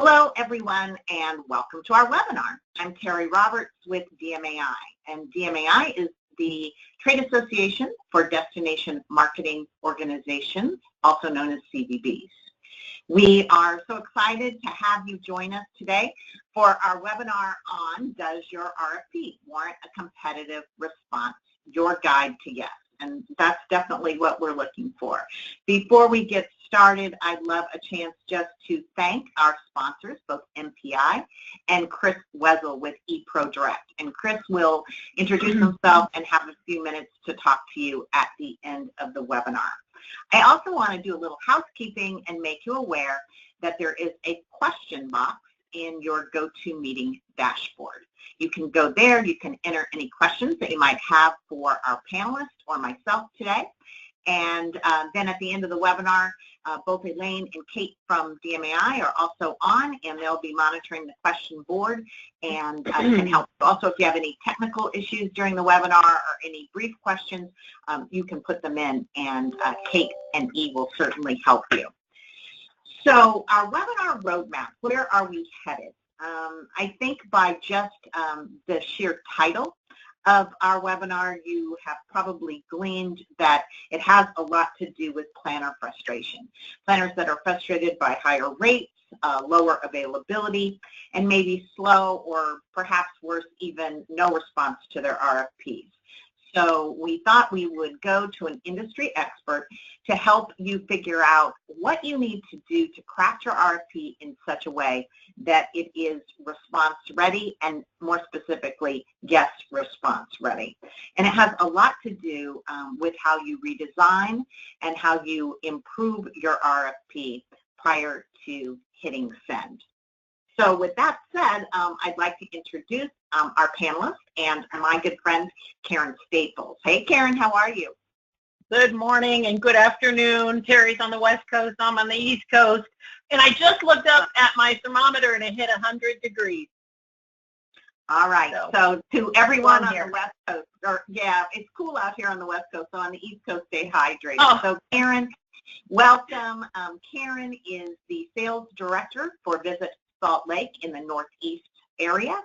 Hello, everyone, and welcome to our webinar. I'm Terri Roberts with DMAI, and DMAI is the Trade Association for Destination Marketing Organizations, also known as CDBs. We are so excited to have you join us today for our webinar on Does Your RFP Warrant a Competitive Response? Your Guide to Yes. And that's definitely what we're looking for. Before we get started, I'd love a chance just to thank our sponsors, both MPI and Chris Wessel with eProDirect. And Chris will introduce himself and have a few minutes to talk to you at the end of the webinar. I also want to do a little housekeeping and make you aware that there is a question box in your GoToMeeting dashboard. You can go there, you can enter any questions that you might have for our panelists or myself today. And then at the end of the webinar, both Elaine and Kate from DMAI are also on, and they'll be monitoring the question board and can help. Also, if you have any technical issues during the webinar or any brief questions, you can put them in, and Kate and E will certainly help you. So our webinar roadmap, where are we headed? I think by just the sheer title of our webinar, you have probably gleaned that it has a lot to do with planner frustration. Planners that are frustrated by higher rates, lower availability, and maybe slow or perhaps worse, even no response to their RFPs. So we thought we would go to an industry expert to help you figure out what you need to do to craft your RFP in such a way that it is response ready and more specifically guest response ready. And it has a lot to do with how you redesign and how you improve your RFP prior to hitting send. So with that said, I'd like to introduce our panelists and my good friend, Karen Staples. Hey, Karen, how are you? Good morning and good afternoon. Terry's on the West Coast, I'm on the East Coast. And I just looked up at my thermometer and it hit 100 degrees. All right, so to everyone on the West Coast, it's cool out here on the West Coast, so on the East Coast, stay hydrated. Oh. So Karen, welcome. Karen is the sales director for Visit Salt Lake in the Northeast area.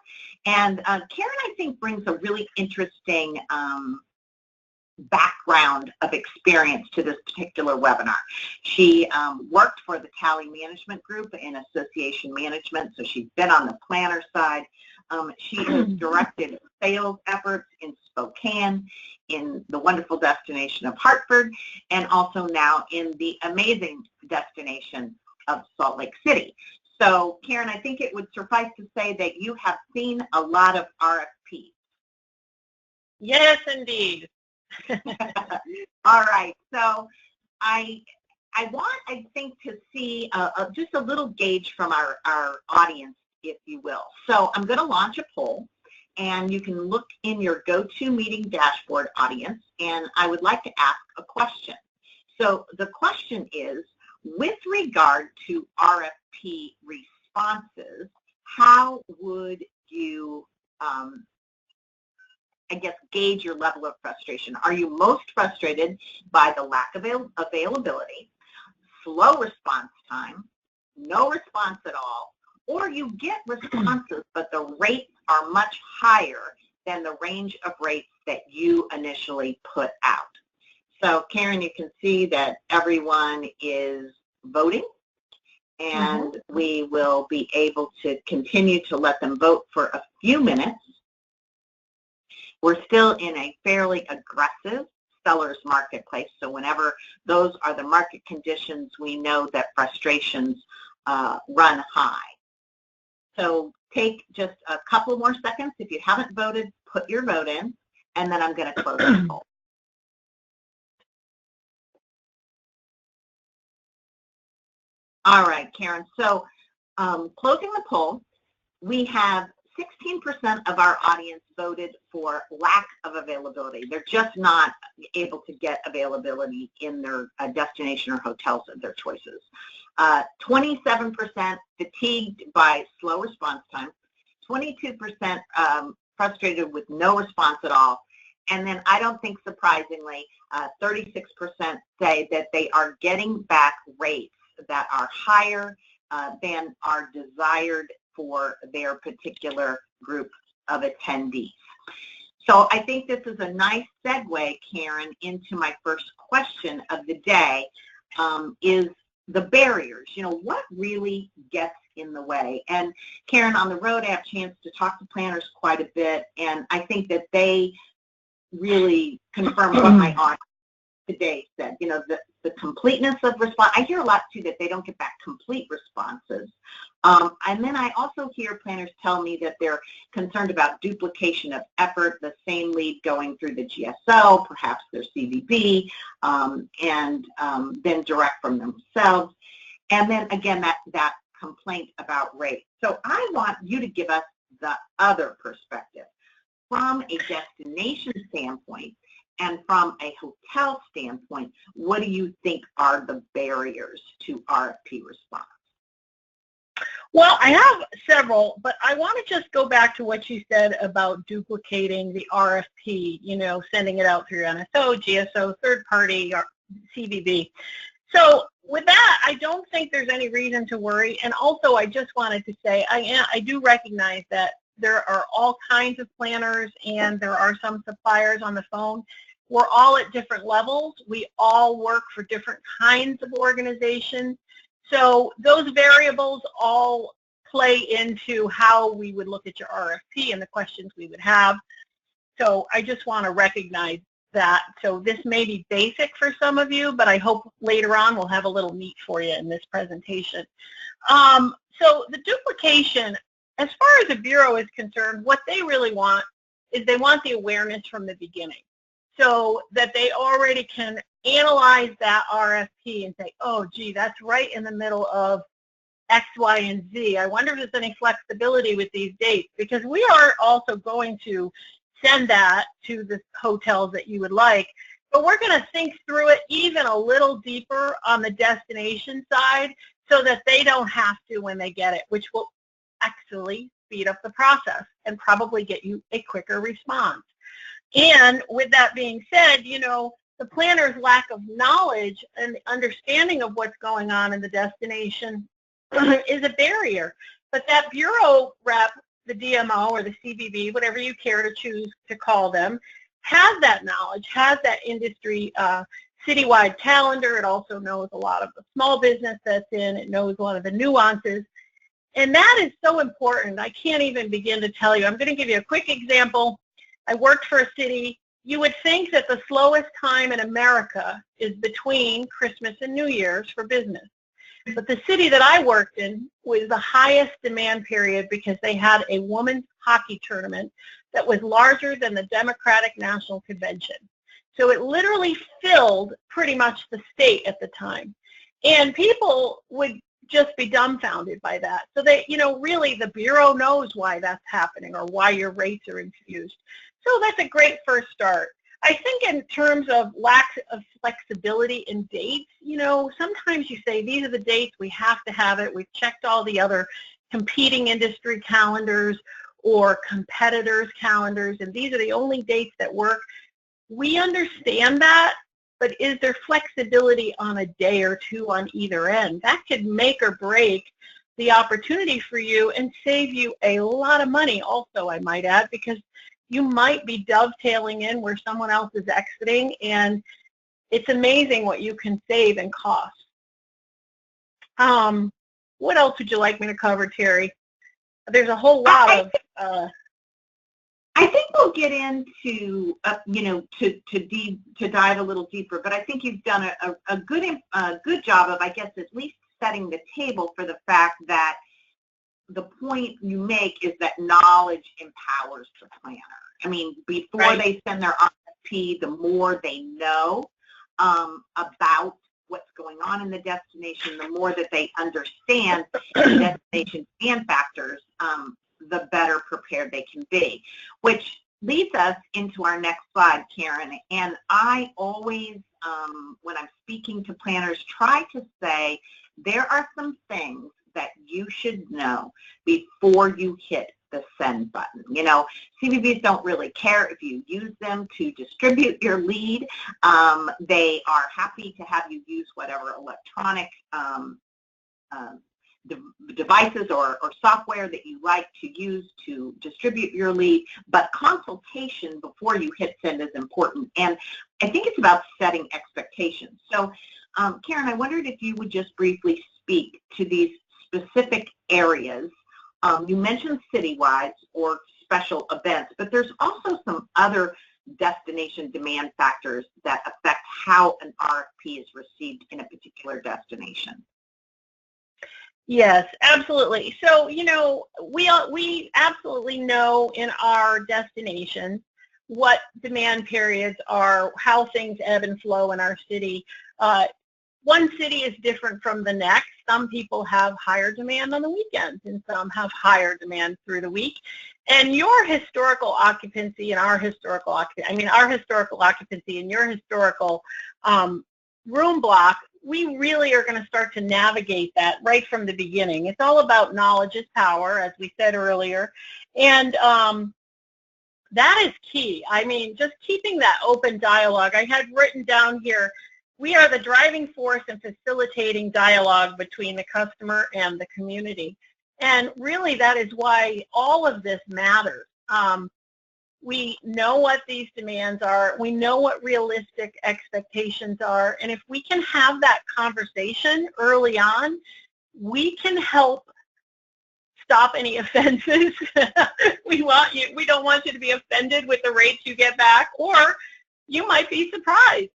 And Karen, I think, brings a really interesting background of experience to this particular webinar. She worked for the Tally Management Group in association management, so she's been on the planner side. She has directed sales efforts in Spokane, in the wonderful destination of Hartford, and also now in the amazing destination of Salt Lake City. So, Karen, I think it would suffice to say that you have seen a lot of RFPs. Yes, indeed. All right. So I think, to see just a little gauge from our audience, if you will. So I'm going to launch a poll, and you can look in your GoToMeeting dashboard, audience, and I would like to ask a question. So the question is, with regard to RFP responses, how would you, I guess, gauge your level of frustration? Are you most frustrated by the lack of availability, slow response time, no response at all, or you get responses but the rates are much higher than the range of rates that you initially put out? So, Karen, you can see that everyone is voting, and we will be able to continue to let them vote for a few minutes. We're still in a fairly aggressive seller's marketplace, so whenever those are the market conditions, we know that frustrations run high. So take just a couple more seconds. If you haven't voted, put your vote in, and then I'm going to close the poll. All right, Karen, so closing the poll, we have 16% of our audience voted for lack of availability. They're just not able to get availability in their destination or hotels of their choices. 27% fatigued by slow response time, 22% frustrated with no response at all, and then I don't think surprisingly, 36% say that they are getting back rates that are higher than are desired for their particular group of attendees. So I think this is a nice segue, Karen, into my first question of the day, is the barriers. You know, what really gets in the way? And Karen, on the road, I have a chance to talk to planners quite a bit, and I think that they really confirm what my audience today said. You know, the completeness of response. I hear a lot, too, that they don't get back complete responses. And then I also hear planners tell me that they're concerned about duplication of effort, the same lead going through the GSO, perhaps their CVB, and then direct from themselves. And then, again, that complaint about rate. So I want you to give us the other perspective. From a destination standpoint and from a hotel standpoint, what do you think are the barriers to RFP response? Well, I have several, but I want to just go back to what you said about duplicating the RFP, you know, sending it out through NSO, GSO, third party, or CVB. So with that, I don't think there's any reason to worry. And also, I just wanted to say, I do recognize that there are all kinds of planners and there are some suppliers on the phone. We're all at different levels. We all work for different kinds of organizations. So those variables all play into how we would look at your RFP and the questions we would have. So I just want to recognize that. So this may be basic for some of you, but I hope later on we'll have a little meat for you in this presentation. So the duplication, as far as the Bureau is concerned, what they really want is they want the awareness from the beginning so that they already can analyze that RFP and say, oh, gee, that's right in the middle of X, Y, and Z. I wonder if there's any flexibility with these dates, because we are also going to send that to the hotels that you would like, but we're going to think through it even a little deeper on the destination side so that they don't have to when they get it, which will actually speed up the process and probably get you a quicker response. And with that being said, you know, the planner's lack of knowledge and understanding of what's going on in the destination is a barrier. But that Bureau rep, the DMO or the CBB, whatever you care to choose to call them, has that knowledge, has that industry citywide calendar. It also knows a lot of the small business that's in. It knows a lot of the nuances. And that is so important. I can't even begin to tell you. I'm going to give you a quick example. I worked for a city. You would think that the slowest time in America is between Christmas and New Year's for business. But the city that I worked in was the highest demand period because they had a women's hockey tournament that was larger than the Democratic National Convention. So it literally filled pretty much the state at the time. And people would just be dumbfounded by that. So they, you know, really the Bureau knows why that's happening or why your rates are infused. So that's a great first start. I think in terms of lack of flexibility in dates, you know, sometimes you say these are the dates, we have to have it, we've checked all the other competing industry calendars or competitors' calendars, and these are the only dates that work. We understand that, but is there flexibility on a day or two on either end? That could make or break the opportunity for you and save you a lot of money also, I might add, because you might be dovetailing in where someone else is exiting, and it's amazing what you can save in cost. What else would you like me to cover, Terri? There's a whole lot of... I think we'll get into, you know, to dive a little deeper, but I think you've done a good job of, I guess, at least setting the table for the fact that the point you make is that knowledge empowers the planner. I mean, before they send their RFP, the more they know about what's going on in the destination, the more that they understand the destination and factors, the better prepared they can be, which leads us into our next slide, Karen. And I always, when I'm speaking to planners, try to say there are some things that you should know before you hit the send button. You know, CVBs don't really care if you use them to distribute your lead. They are happy to have you use whatever electronic devices or software that you like to use to distribute your lead, but consultation before you hit send is important. And I think it's about setting expectations. So, Karen, I wondered if you would just briefly speak to these specific areas. You mentioned citywide or special events, but there's also some other destination demand factors that affect how an RFP is received in a particular destination. Yes, absolutely. So, you know, we absolutely know in our destinations what demand periods are, how things ebb and flow in our city. One city is different from the next. Some people have higher demand on the weekends and some have higher demand through the week. And your historical occupancy and our historical occupancy, our historical occupancy and your historical room block, we really are going to start to navigate that right from the beginning. It's all about knowledge is power, as we said earlier. And that is key. I mean, just keeping that open dialogue. I had written down here, we are the driving force in facilitating dialogue between the customer and the community. And really, that is why all of this matters. We know what these demands are. We know what realistic expectations are. And if we can have that conversation early on, we can help stop any offenses. We don't want you to be offended with the rates you get back, or you might be surprised.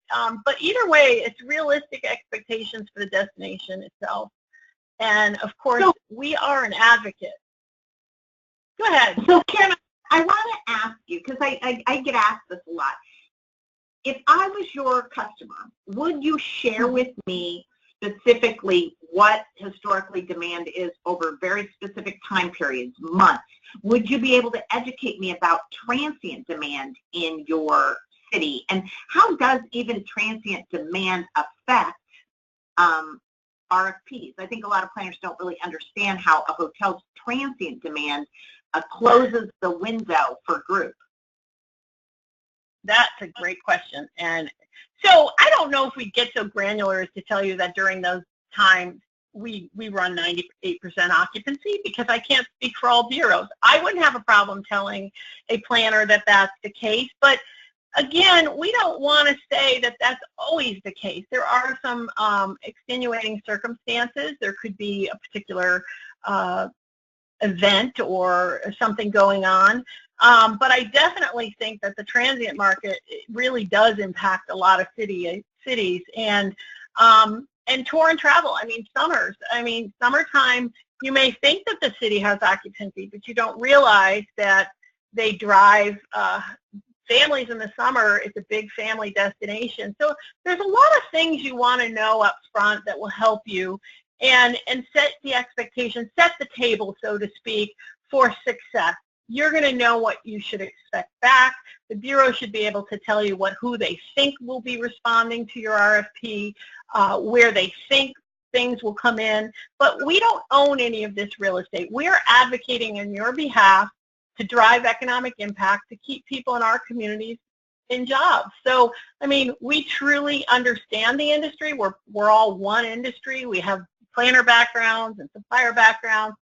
But either way, it's realistic expectations for the destination itself. And of course, we are an advocate. Go ahead. So Karen, I want to ask you, because I get asked this a lot. If I was your customer, would you share with me specifically what historically demand is over very specific time periods, months? Would you be able to educate me about transient demand in your city? And how does even transient demand affect RFPs? I think a lot of planners don't really understand how a hotel's transient demand closes the window for group. That's a great question. And so I don't know if we get so granular as to tell you that during those times we run 98% occupancy, because I can't speak for all bureaus. I wouldn't have a problem telling a planner that that's the case, but again, we don't want to say that that's always the case. There are some extenuating circumstances. There could be a particular event or something going on. But I definitely think that the transient market really does impact a lot of cities. And tour and travel, summertime, you may think that the city has occupancy, but you don't realize that they drive families in the summer. It's a big family destination. So there's a lot of things you want to know up front that will help you and set the expectation, set the table, so to speak, for success. You're going to know what you should expect back. The Bureau should be able to tell you who they think will be responding to your RFP, where they think things will come in. But we don't own any of this real estate. We're advocating on your behalf to drive economic impact, to keep people in our communities in jobs. So, we truly understand the industry. We're all one industry. We have planner backgrounds and supplier backgrounds.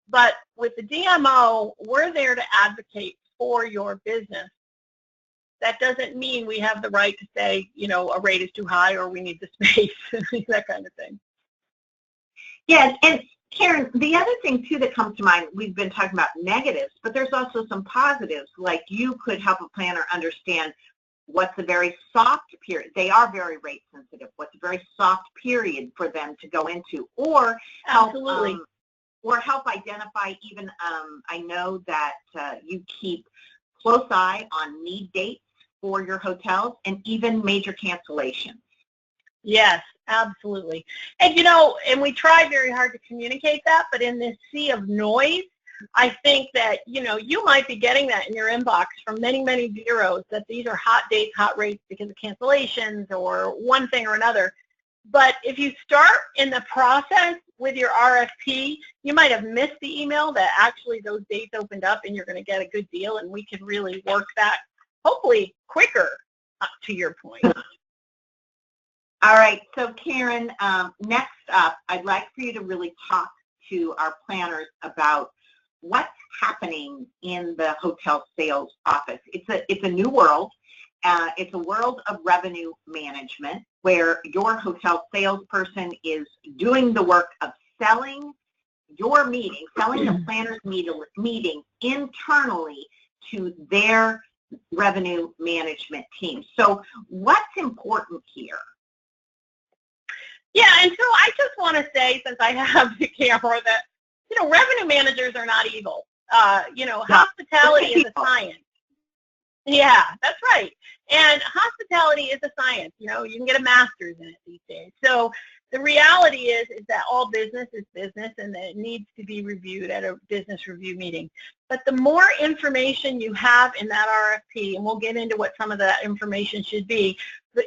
But with the DMO, we're there to advocate for your business. That doesn't mean we have the right to say, a rate is too high or we need the space, that kind of thing. Yes, and Karen, the other thing too that comes to mind, we've been talking about negatives, but there's also some positives, like you could help a planner understand what's a very soft period. They are very rate sensitive. What's a very soft period for them to go into, or help, absolutely. Or help identify even, I know that you keep close eye on need dates for your hotels and even major cancellations. Yes, absolutely. And, and we try very hard to communicate that, but in this sea of noise, I think that, you might be getting that in your inbox from many, many bureaus, that these are hot dates, hot rates because of cancellations or one thing or another. But if you start in the process with your RFP, you might have missed the email that actually those dates opened up and you're going to get a good deal, and we can really work that hopefully quicker, to your point. All right, so Karen, next up, I'd like for you to really talk to our planners about what's happening in the hotel sales office. It's a new world. It's a world of revenue management where your hotel salesperson is doing the work of selling your meeting, selling the planner's meeting internally to their revenue management team. So what's important here? Yeah, and so I just want to say, since I have the camera, that, revenue managers are not evil. Hospitality is a science. Yeah, that's right. And hospitality is a science. You can get a master's in it these days. So the reality is that all business is business, and that it needs to be reviewed at a business review meeting. But the more information you have in that RFP, and we'll get into what some of that information should be, but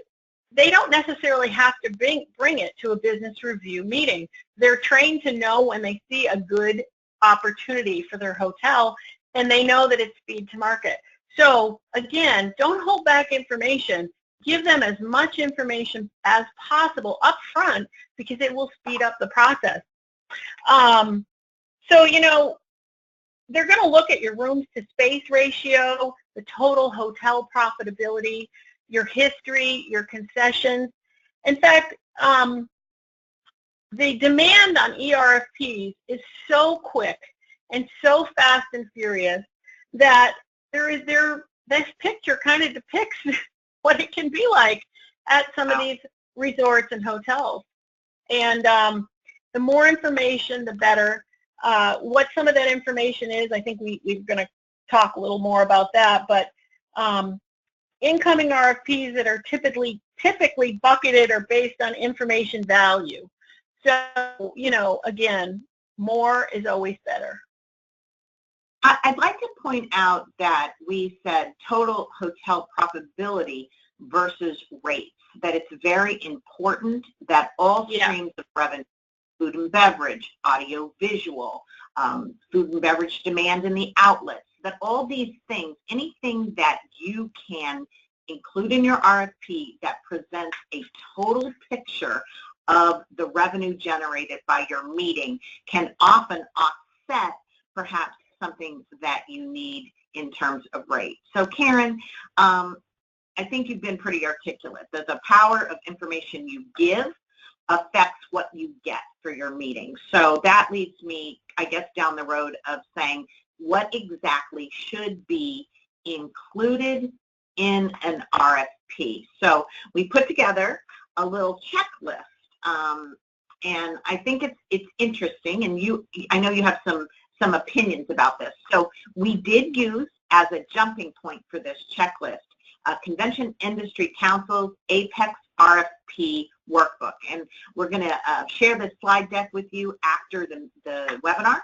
they don't necessarily have to bring it to a business review meeting. They're trained to know when they see a good opportunity for their hotel, and they know that it's speed to market. So again, don't hold back information. Give them as much information as possible up front, because it will speed up the process. They're going to look at your rooms to space ratio, the total hotel profitability, your history, your concessions. In fact, the demand on ERFPs is so quick and so fast and furious that this picture kind of depicts what it can be like at some of these resorts and hotels. And the more information, the better. What some of that information is, I think we're going to talk a little more about that. But incoming RFPs that are typically bucketed are based on information value. So, again, more is always better. I'd like to point out that we said total hotel profitability versus rates, that it's very important that all streams of revenue, food and beverage, audio visual, food and beverage demand in the outlets, that all these things, anything that you can include in your RFP that presents a total picture of the revenue generated by your meeting, can often offset perhaps something that you need in terms of rate. So Karen, I think you've been pretty articulate. The power of information you give affects what you get for your meeting. So that leads me, I guess, down the road of saying what exactly should be included in an RFP. So we put together a little checklist, and I think it's interesting, and I know you have some opinions about this. So we did use as a jumping point for this checklist Convention Industry Council's Apex RFP workbook, and we're going to share this slide deck with you after the webinar,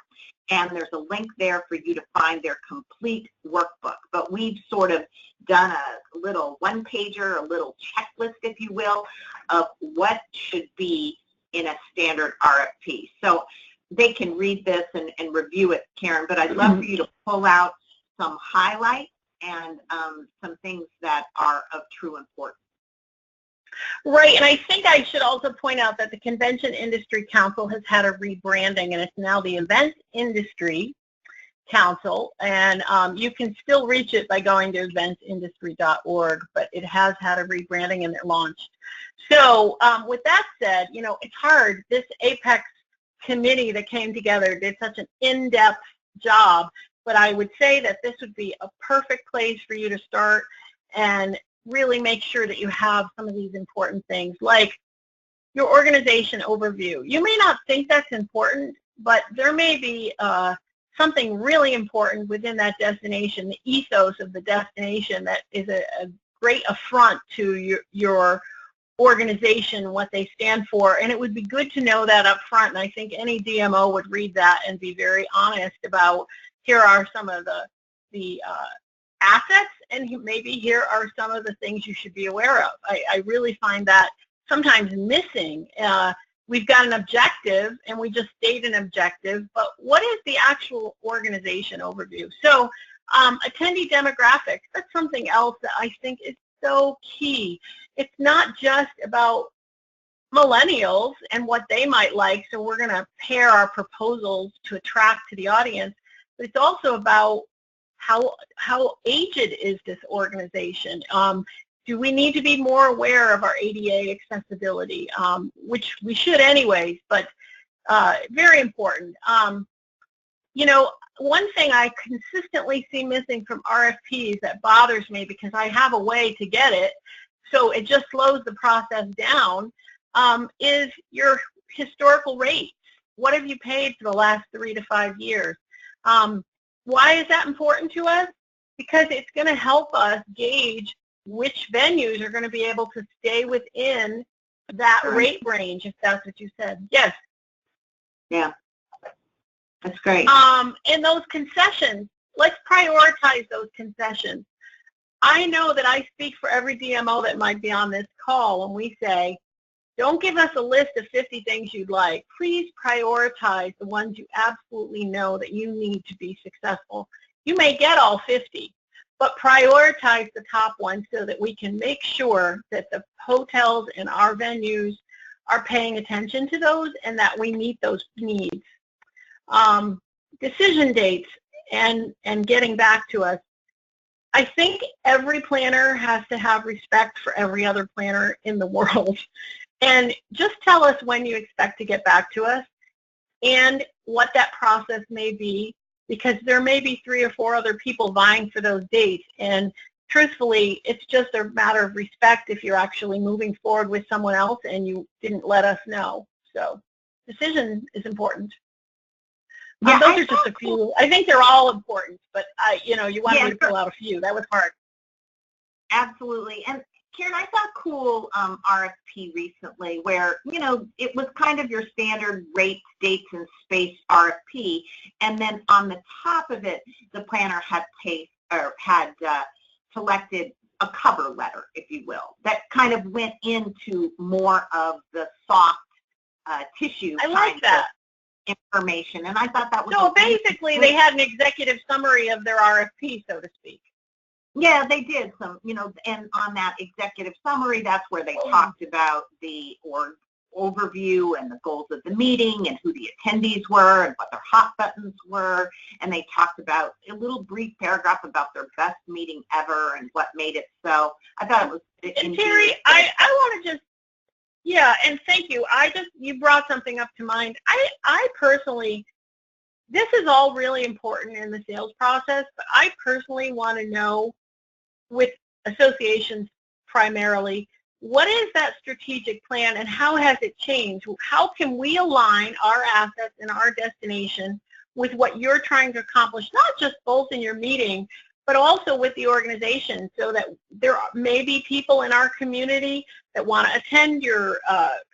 and there's a link there for you to find their complete workbook. But we've sort of done a little one-pager, a little checklist, if you will, of what should be in a standard RFP. So they can read this and review it, Karen, but I'd love for you to pull out some highlights and some things that are of true importance. Right, and I think I should also point out that the Convention Industry Council has had a rebranding, and it's now the Event Industry Council, and you can still reach it by going to eventindustry.org, but it has had a rebranding and it launched. So with that said, it's hard. This Apex committee that came together did such an in-depth job, but I would say that this would be a perfect place for you to start and really make sure that you have some of these important things, like your organization overview. You may not think that's important, but there may be something really important within that destination, the ethos of the destination, that is a great affront to your organization, what they stand for, and it would be good to know that up front, and I think any DMO would read that and be very honest about, here are some of the assets, and maybe here are some of the things you should be aware of. I really find that sometimes missing. We've got an objective, and we just state an objective, but what is the actual organization overview? So attendee demographics, that's something else that I think is so key. It's not just about millennials and what they might like, so we're going to pair our proposals to attract to the audience. But it's also about how aged is this organization? Do we need to be more aware of our ADA accessibility, which we should anyways, but very important. You know, one thing I consistently see missing from RFPs that bothers me, because I have a way to get it, so it just slows the process down, is your historical rates. What have you paid for the last 3 to 5 years? Why is that important to us? Because it's going to help us gauge which venues are going to be able to stay within that rate range, if that's what you said. Yes. Yeah. That's great. And those concessions, let's prioritize those concessions. I know that I speak for every DMO that might be on this call when we say, don't give us a list of 50 things you'd like. Please prioritize the ones you absolutely know that you need to be successful. You may get all 50, but prioritize the top ones so that we can make sure that the hotels and our venues are paying attention to those and that we meet those needs. Decision dates and getting back to us. I think every planner has to have respect for every other planner in the world. And just tell us when you expect to get back to us and what that process may be, because there may be 3 or 4 other people vying for those dates. And truthfully, it's just a matter of respect if you're actually moving forward with someone else and you didn't let us know. So decision is important. Yeah, those are just a few. I think they're all important, but you know, you wanted me to pull out a few. That was hard. Absolutely. And Karen, I saw a cool RFP recently where, you know, it was kind of your standard rates, dates, and space RFP, and then on the top of it, the planner had selected a cover letter, if you will, that kind of went into more of the soft tissue. I like that. Information, and I thought that was so basically they had an executive summary of their RFP, so to speak. Yeah, they did some, you know, and on that executive summary, that's where they talked about the overview and the goals of the meeting and who the attendees were and what their hot buttons were, and they talked about a little brief paragraph about their best meeting ever and what made it so. I thought it was. And Terri, I want to just. Yeah, and thank you. You brought something up to mind. I personally, this is all really important in the sales process, but I personally want to know, with associations primarily, what is that strategic plan and how has it changed? How can we align our assets and our destination with what you're trying to accomplish, not just both in your meeting, but also with the organization, so that there may be people in our community that want to attend your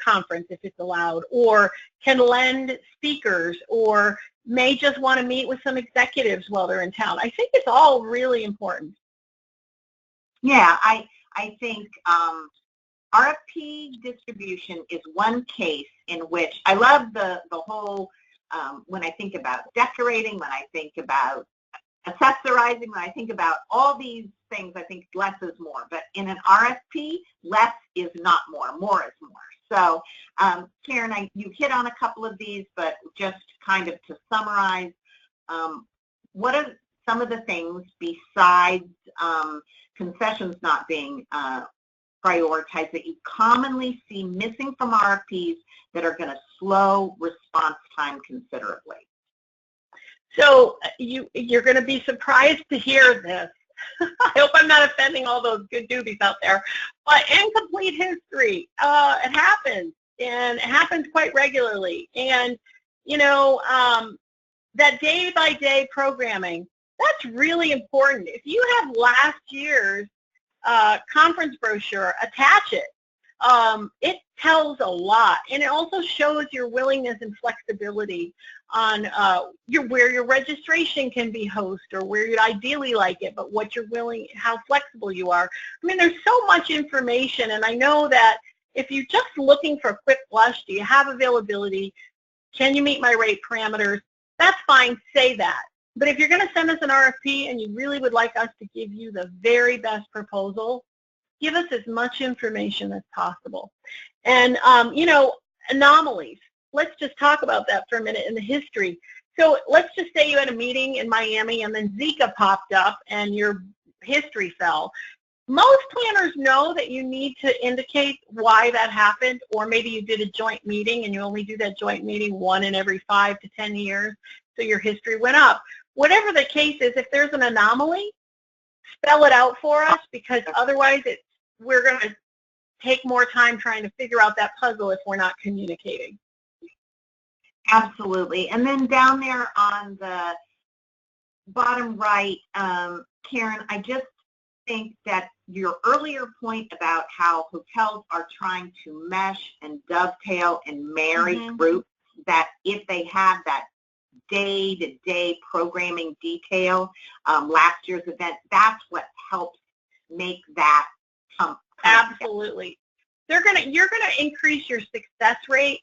conference if it's allowed, or can lend speakers, or may just want to meet with some executives while they're in town. I think it's all really important. Yeah, I think RFP distribution is one case in which I love the whole, when I think about decorating, when I think about accessorizing, when I think about all these things, I think less is more. But in an RFP, less is not more. More is more. So, Karen, you hit on a couple of these, but just kind of to summarize, what are some of the things besides concessions not being prioritized that you commonly see missing from RFPs that are going to slow response time considerably? So you're going to be surprised to hear this. I hope I'm not offending all those good doobies out there. But incomplete history, it happens, and it happens quite regularly. And, you know, that day-by-day programming, that's really important. If you have last year's conference brochure, attach it. It tells a lot, and it also shows your willingness and flexibility on where your registration can be host, or where you'd ideally like it, but what you're willing, how flexible you are. I mean, there's so much information, and I know that if you're just looking for a quick blush, do you have availability? Can you meet my rate parameters? That's fine, say that. But if you're going to send us an RFP and you really would like us to give you the very best proposal, give us as much information as possible. And, you know, anomalies. Let's just talk about that for a minute in the history. So let's just say you had a meeting in Miami and then Zika popped up and your history fell. Most planners know that you need to indicate why that happened, or maybe you did a joint meeting and you only do that joint meeting one in every 5 to 10 years, so your history went up. Whatever the case is, if there's an anomaly, spell it out for us, because otherwise we're going to take more time trying to figure out that puzzle if we're not communicating. Absolutely. And then down there on the bottom right, Karen, I just think that your earlier point about how hotels are trying to mesh and dovetail and marry groups, that if they have that day-to-day programming detail, last year's event, that's what helps make that come. Absolutely. You're gonna increase your success rate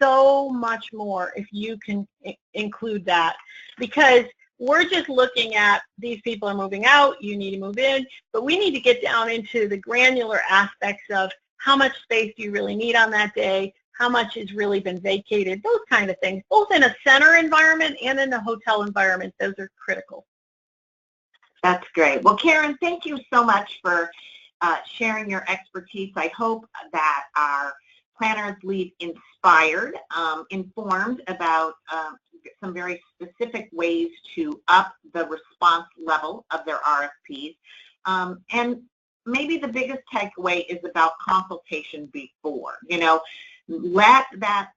so much more if you can include that, because we're just looking at these people are moving out, you need to move in, but we need to get down into the granular aspects of how much space do you really need on that day, how much has really been vacated, those kind of things, both in a center environment and in the hotel environment. Those are critical. That's great. Well, Karen, thank you so much for sharing your expertise. I hope that our planners leave inspired, informed about some very specific ways to up the response level of their RFPs. And maybe the biggest takeaway is about consultation before. You know, let that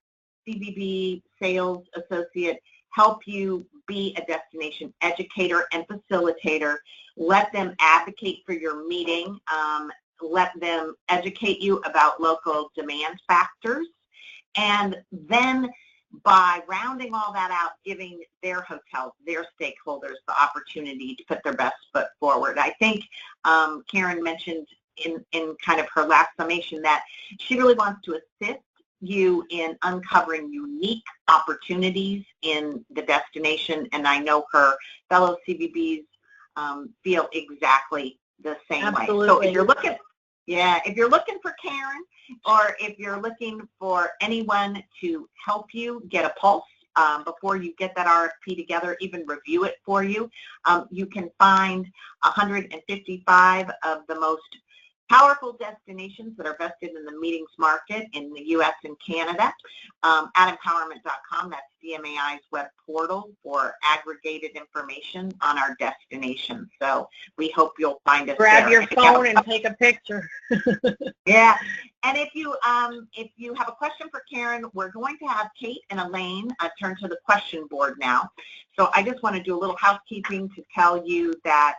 CBB sales associate help you be a destination educator and facilitator. Let them advocate for your meeting. Let them educate you about local demand factors. And then by rounding all that out, giving their hotels, their stakeholders, the opportunity to put their best foot forward. I think Karen mentioned in kind of her last summation that she really wants to assist you in uncovering unique opportunities in the destination, and I know her fellow CBBs feel exactly the same Absolutely. way. So if you're looking for Karen, or if you're looking for anyone to help you get a pulse before you get that RFP together, even review it for you, you can find 155 of the most powerful destinations that are vested in the meetings market in the U.S. and Canada at empowerMINT.com. That's DMAI's web portal for aggregated information on our destinations. So we hope you'll find us Grab there. your phone and take a picture. Yeah. And if you have a question for Karen, we're going to have Kate and Elaine turn to the question board now. So I just want to do a little housekeeping to tell you that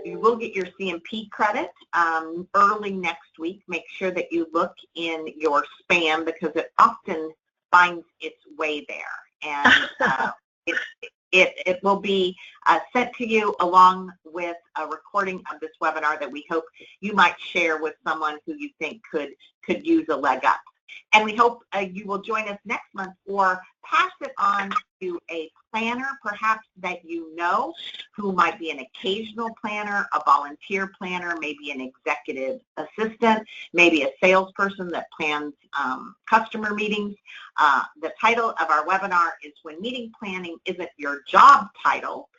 you will get your CMP credit early next week. Make sure that you look in your spam, because it often finds its way there. And it will be sent to you along with a recording of this webinar that we hope you might share with someone who you think could use a leg up. And we hope you will join us next month, or pass it on to a planner perhaps that you know, who might be an occasional planner, a volunteer planner, maybe an executive assistant, maybe a salesperson that plans customer meetings. The title of our webinar is When Meeting Planning Isn't Your Job Title,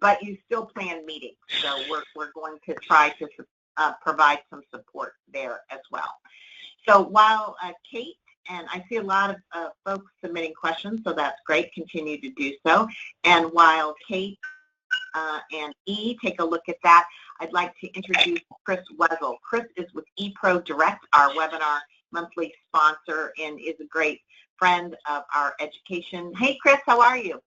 but you still plan meetings. So we're going to try to provide some support there as well. So while Kate, and I see a lot of folks submitting questions, so that's great, continue to do so. And while Kate and E take a look at that, I'd like to introduce Chris Wessel. Chris is with ePro Direct, our webinar monthly sponsor, and is a great friend of our education. Hey, Chris, how are you?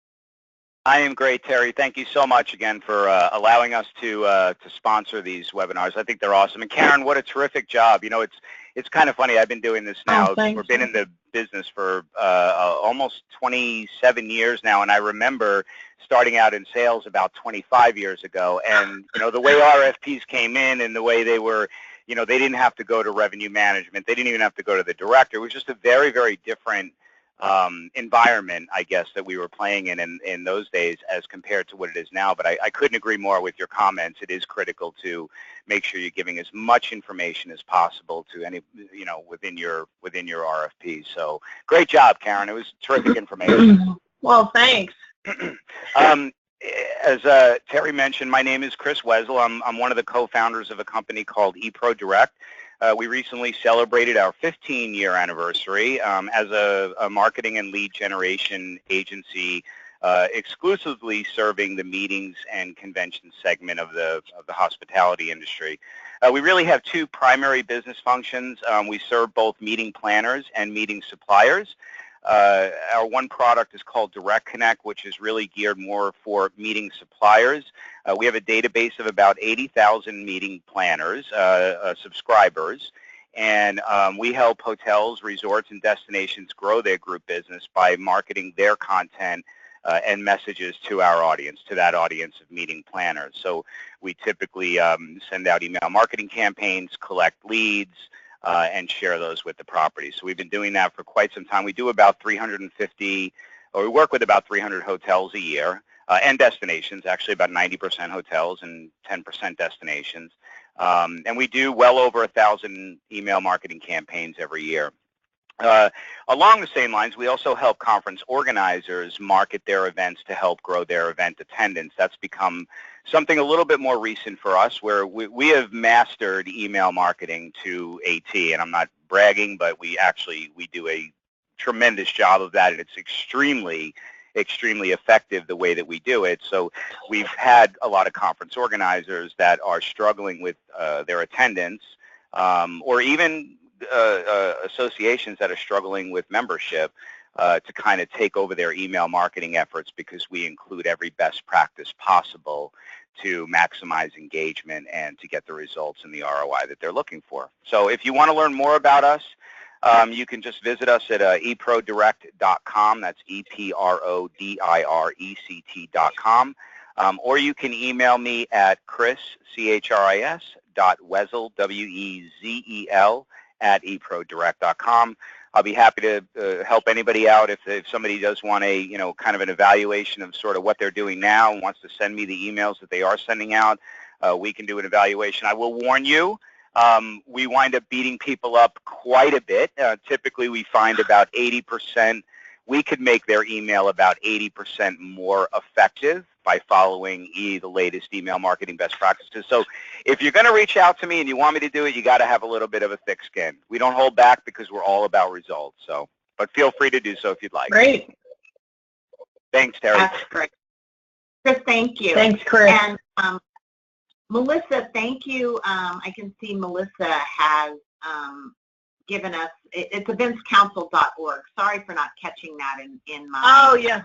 I am great, Terry. Thank you so much again for allowing us to sponsor these webinars. I think they're awesome. And Karen, what a terrific job. You know, it's kind of funny. I've been doing this now. We've been in the business for almost 27 years now, and I remember starting out in sales about 25 years ago. And, you know, the way RFPs came in and the way they were, you know, they didn't have to go to revenue management. They didn't even have to go to the director. It was just a very, very different environment, I guess, that we were playing in those days as compared to what it is now. But I couldn't agree more with your comments. It is critical to make sure you're giving as much information as possible to any, within your RFP. So great job, Karen. It was terrific information. Well, thanks. As Terry mentioned, my name is Chris Wesel. I'm one of the co-founders of a company called eProDirect. We recently celebrated our 15-year anniversary as a marketing and lead generation agency exclusively serving the meetings and convention segment of the hospitality industry. We really have two primary business functions. We serve both meeting planners and meeting suppliers. Our one product is called Direct Connect, which is really geared more for meeting suppliers. We have a database of about 80,000 meeting planners, subscribers, and we help hotels, resorts, and destinations grow their group business by marketing their content and messages to our audience, to that audience of meeting planners. So we typically send out email marketing campaigns, collect leads, and share those with the property. So we've been doing that for quite some time. We do about 350, or we work with about 300 hotels a year, and destinations, actually about 90% hotels and 10% destinations. And we do well over 1,000 email marketing campaigns every year. Along the same lines, we also help conference organizers market their events to help grow their event attendance. That's become something a little bit more recent for us, where we have mastered email marketing to a T, and I'm not bragging, but we do a tremendous job of that, and it's extremely effective the way that we do it. So we've had a lot of conference organizers that are struggling with their attendance, or even associations that are struggling with membership, to kind of take over their email marketing efforts, because we include every best practice possible to maximize engagement and to get the results and the ROI that they're looking for. So if you want to learn more about us, you can just visit us at eProDirect.com. That's eProDirect.com. Or you can email me at Chris, CHRIS, .Wesel, WEZEL, at eProDirect.com. I'll be happy to help anybody out if somebody does want a, kind of an evaluation of sort of what they're doing now and wants to send me the emails that they are sending out. We can do an evaluation. I will warn you, we wind up beating people up quite a bit. Typically, we find about 80%. We could make their email about 80% more effective by following the latest email marketing best practices. So if you're going to reach out to me and you want me to do it, you got to have a little bit of a thick skin. We don't hold back because we're all about results. So, but feel free to do so if you'd like. Great. Thanks, Terry. That's great. Chris, thank you. Thanks, Chris. And Melissa, thank you. I can see Melissa has given us, it's eventscouncil.org. Sorry for not catching that in my... Oh, yeah.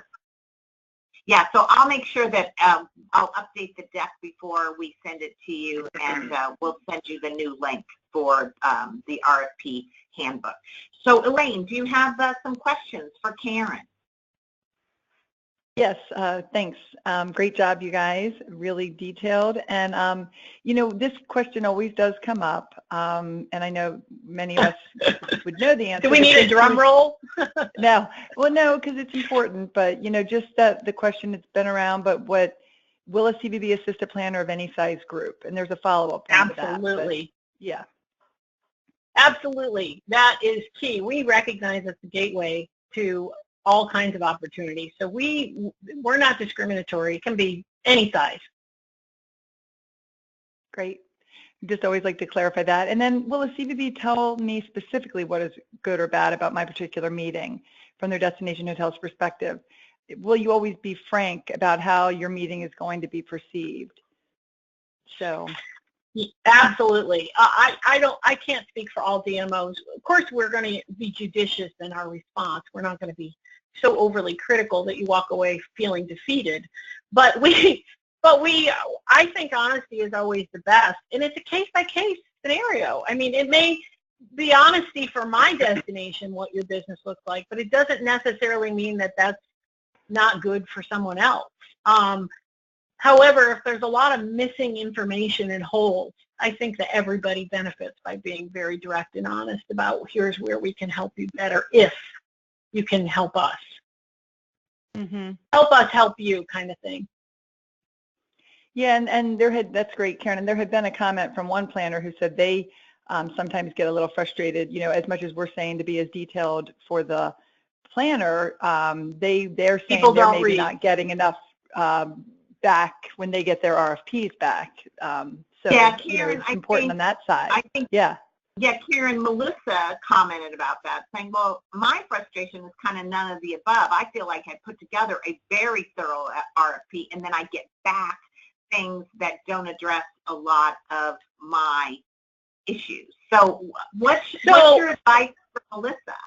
Yeah, so I'll make sure that I'll update the deck before we send it to you, and we'll send you the new link for the RFP handbook. So, Elaine, do you have some questions for Karen? Yes, thanks. Great job, you guys. Really detailed. And, this question always does come up, and I know many of us would know the answer. Do we need a drum roll? No. Well, no, because it's important. But, just the question that's been around, but will a CVB assist a planner of any size group? And there's a follow-up. Absolutely. Yeah. Absolutely. That is key. We recognize it's the gateway to all kinds of opportunities. So we're not discriminatory. It can be any size. Great. Just always like to clarify that. And then will a CVB tell me specifically what is good or bad about my particular meeting from their destination hotel's perspective? Will you always be frank about how your meeting is going to be perceived? So. Absolutely. I can't speak for all DMOs. Of course, we're going to be judicious in our response. We're not going to be so overly critical that you walk away feeling defeated. But I think honesty is always the best, and it's a case-by-case scenario. I mean, it may be honesty for my destination, what your business looks like, but it doesn't necessarily mean that that's not good for someone else. However, if there's a lot of missing information and holes, I think that everybody benefits by being very direct and honest about here's where we can help you better if you can help us. Mm-hmm. Help us help you kind of thing. Yeah, and that's great, Karen. And there had been a comment from one planner who said they sometimes get a little frustrated, as much as we're saying to be as detailed for the planner, they're saying People they're don't maybe read. not getting enough back when they get their RFPs back. So yeah, Karen, it's important on that side. I think, yeah, Karen, Melissa commented about that, saying, well, my frustration is kind of none of the above. I feel like I put together a very thorough RFP, and then I get back things that don't address a lot of my issues. So what's your advice for Melissa?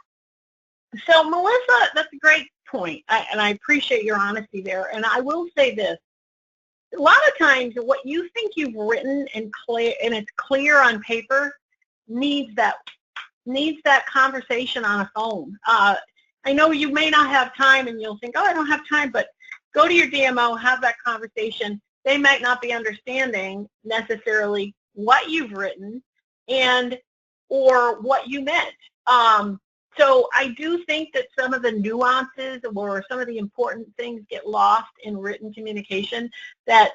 So Melissa, that's a great point, and I appreciate your honesty there. And I will say this: a lot of times, what you think you've written and it's clear on paper needs that conversation on a phone. I know you may not have time, and you'll think, oh, I don't have time, but go to your DMO, have that conversation. They might not be understanding necessarily what you've written or what you meant. So I do think that some of the nuances or some of the important things get lost in written communication that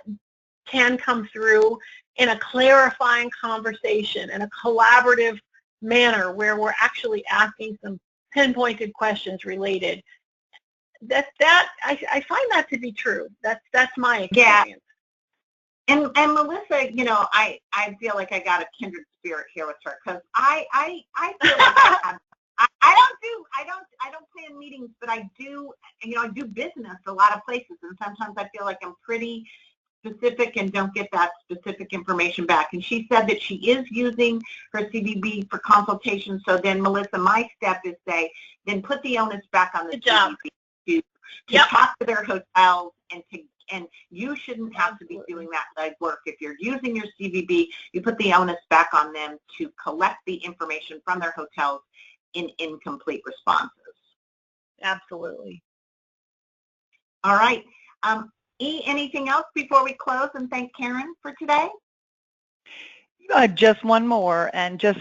can come through in a clarifying conversation, in a collaborative manner where we're actually asking some pinpointed questions related. I find that to be true. That's my experience. Yeah. And Melissa, I feel like I got a kindred spirit here with her, because I feel like I don't plan meetings, but I do, I do business a lot of places, and sometimes I feel like I'm pretty specific and don't get that specific information back. And she said that she is using her CVB for consultation. So then, Melissa, my step is then put the onus back on the CVB to talk to their hotels and you shouldn't have to be doing that legwork. If you're using your CVB, you put the onus back on them to collect the information from their hotels in incomplete responses. Absolutely. All right. E, anything else before we close and thank Karen for today? Just one more, and just,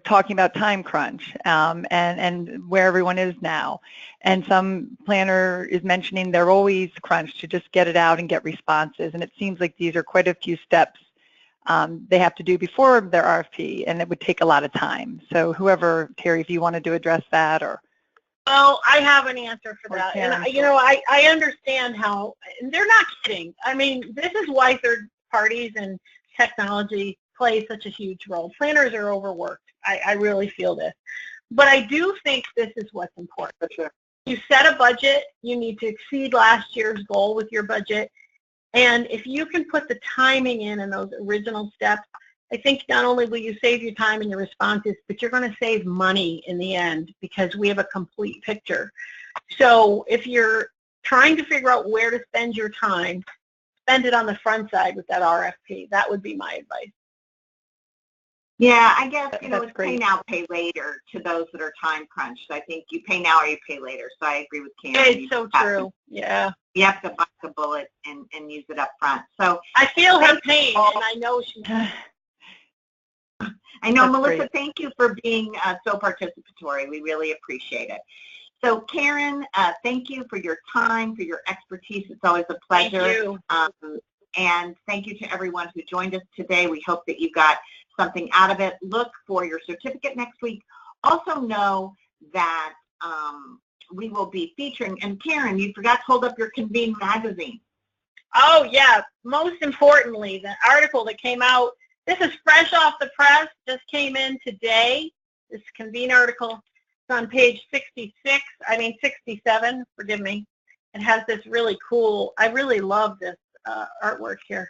talking about time crunch and where everyone is now. And some planner is mentioning they're always crunched to just get it out and get responses. And it seems like these are quite a few steps they have to do before their RFP, and it would take a lot of time. So whoever, Terri, if you wanted to address that, or... Well, I have an answer for that. And, I understand how, and they're not kidding. I mean, this is why third parties and technology play such a huge role. Planners are overworked. I really feel this. But I do think this is what's important. For sure. You set a budget. You need to exceed last year's goal with your budget. And if you can put the timing in those original steps, I think not only will you save your time and your responses, but you're going to save money in the end because we have a complete picture. So if you're trying to figure out where to spend your time, spend it on the front side with that RFP. That would be my advice. Yeah, I guess, it's great. pay now, pay later to those that are time crunched. I think you pay now or you pay later. So I agree with Karen. It's so true. Yeah. You have to bite the bullet and use it up front. So I feel her pain, and I know she. I know, That's Melissa, great. Thank you for being so participatory. We really appreciate it. So Karen, thank you for your time, for your expertise. It's always a pleasure. Thank you. And thank you to everyone who joined us today. We hope that you got something out of it. Look for your certificate next week. Also know that we will be featuring, and Karen, you forgot to hold up your Convene magazine. Oh, yeah. Most importantly, the article that came out, this is fresh off the press, just came in today, this Convene article. It's on page 67, forgive me. It has this really cool, I really love this artwork here.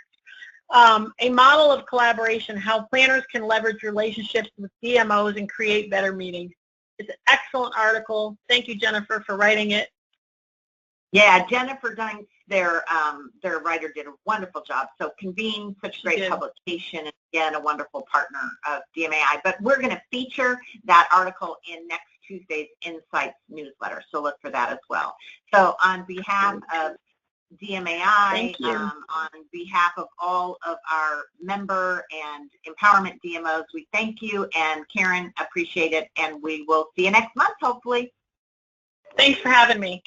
A model of collaboration, how planners can leverage relationships with DMOs and create better meetings. It's an excellent article. Thank you, Jennifer, for writing it. Yeah, Jennifer Dunn, their writer, did a wonderful job. So Convene, such great publication, and again, a wonderful partner of DMAI. But we're going to feature that article in next Tuesday's Insights newsletter, so look for that as well. So on behalf of DMAI, on behalf of all of our member and empowerment DMOs, we thank you, and Karen, appreciate it, and we will see you next month, hopefully. Thanks for having me.